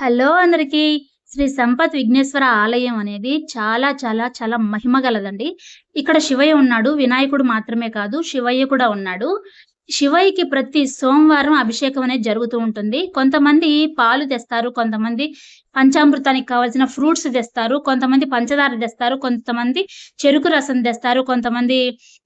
Hello అందరికీ. శ్రీ సంపత్ విఘ్నేశ్వర ఆలయం అనేది చాలా చాలా చాలా మహిమ గలదండి. ఇక్కడ శివయ్య ఉన్నాడు. వినాయకుడు మాత్రమే కాదు, శివయ్య కూడా ఉన్నాడు. శివయ్యకి ప్రతి సోమవారం అభిషేకం అనేది జరుగుతూ ఉంటుంది. కొంతమంది పాలు తెస్తారు, కొంతమంది పంచామృతానికి కావాల్సిన ఫ్రూట్స్ తెస్తారు, కొంతమంది పంచదార తెస్తారు, కొంతమంది చెరుకు రసం తెస్తారు, కొంతమంది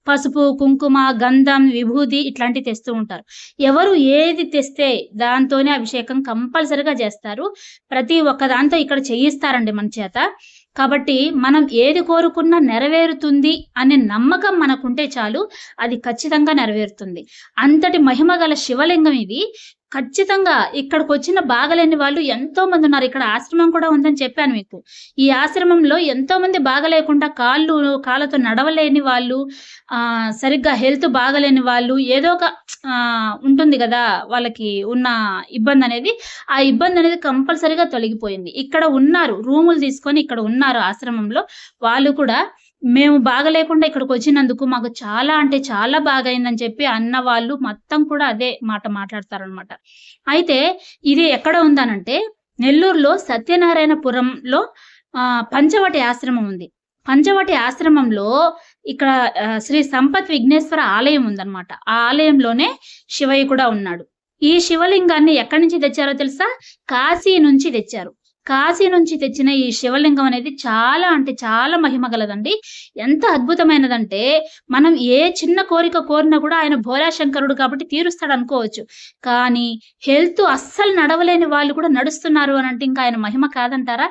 పసుపు, కుంకుమ, గంధం, విభూది ఇట్లాంటివి తెస్తూ ఉంటారు. ఎవరు ఏది తెస్తే దాంతోనే అభిషేకం కంపల్సరీగా చేస్తారు. ప్రతి ఒక్క దాంతో ఇక్కడ చేయిస్తారండి మన చేత. కాబట్టి మనం ఏది కోరుకున్నా నెరవేరుతుంది అనే నమ్మకం మనకుంటే చాలు, అది ఖచ్చితంగా నెరవేరుతుంది. అంతటి మహిమ గల శివలింగం ఇది. ఖచ్చితంగా ఇక్కడికొచ్చిన బాగలేని వాళ్ళు ఎంతో మంది ఉన్నారు. ఇక్కడ ఆశ్రమం కూడా ఉందని చెప్పాను మీకు. ఈ ఆశ్రమంలో ఎంతో మంది బాగలేకుండా కాళ్ళతో నడవలేని వాళ్ళు, సరిగ్గా హెల్త్ బాగలేని వాళ్ళు, ఏదో ఒక ఉంటుంది కదా వాళ్ళకి ఉన్న ఇబ్బంది అనేది, ఆ ఇబ్బంది అనేది కంపల్సరీగా తొలగిపోయింది. ఇక్కడ ఉన్నారు, రూములు తీసుకొని ఇక్కడ ఉన్నారు ఆశ్రమంలో. వాళ్ళు కూడా మేము బాగలేకుండా ఇక్కడికొచ్చినందుకు మాకు చాలా అంటే చాలా బాగయిందని చెప్పి అన్న వాళ్ళు మొత్తం కూడా అదే మాట మాట్లాడతారనమాట. అయితే ఇది ఎక్కడ ఉందనంటే నెల్లూరులో సత్యనారాయణపురంలో పంచవటి ఆశ్రమం ఉంది. పంచవటి ఆశ్రమంలో ఇక్కడ శ్రీ సంపత్ విఘ్నేశ్వర ఆలయం ఉందన్నమాట. ఆ ఆలయంలోనే శివయ్య కూడా ఉన్నాడు. ఈ శివలింగాన్ని ఎక్కడి నుంచి తెచ్చారో తెలుసా? కాశీ నుంచి తెచ్చారు. కాశీ నుంచి తెచ్చిన ఈ శివలింగం అనేది చాలా అంటే చాలా మహిమ గలదండి. ఎంత అద్భుతమైనదంటే మనం ఏ చిన్న కోరిక కోరినా కూడా ఆయన భోళాశంకరుడు కాబట్టి తీరుస్తాడు అనుకోవచ్చు. కానీ హెల్త్ అస్సలు నడవలేని వాళ్ళు కూడా నడుస్తున్నారు అని అంటే ఇంకా ఆయన మహిమ కాదంటారా?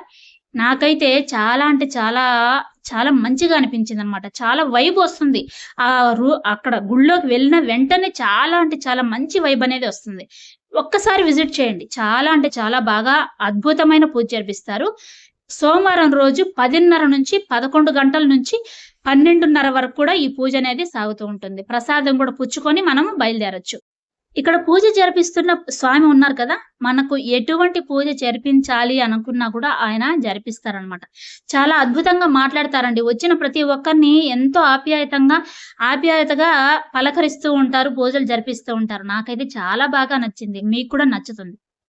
నాకైతే చాలా అంటే చాలా చాలా మంచిగా అనిపించిందనమాట. చాలా వైబ్ వస్తుంది. అక్కడ గుడిలోకి వెళ్ళిన వెంటనే చాలా అంటే చాలా మంచి వైబ్ అనేది వస్తుంది. ఒక్కసారి విజిట్ చేయండి. చాలా అంటే చాలా బాగా అద్భుతమైన పూజ జరిపిస్తారు. సోమవారం రోజు 10:30 నుంచి 11 గంటల నుంచి 12:30 వరకు కూడా ఈ పూజ అనేది సాగుతూ ఉంటుంది. ప్రసాదం కూడా పుచ్చుకొని మనం బయలుదేరొచ్చు. ఇక్కడ పూజ జరిపిస్తున్న స్వామి ఉన్నారు కదా, మనకు ఎటువంటి పూజ జరిపించాలి అనుకున్నా కూడా ఆయన జరిపిస్తారనమాట. చాలా అద్భుతంగా మాట్లాడతారండి. వచ్చిన ప్రతి ఒక్కరిని ఎంతో ఆప్యాయతగా పలకరిస్తూ ఉంటారు, పూజలు జరిపిస్తూ ఉంటారు. నాకైతే చాలా బాగా నచ్చింది. మీకు కూడా నచ్చుతుంది.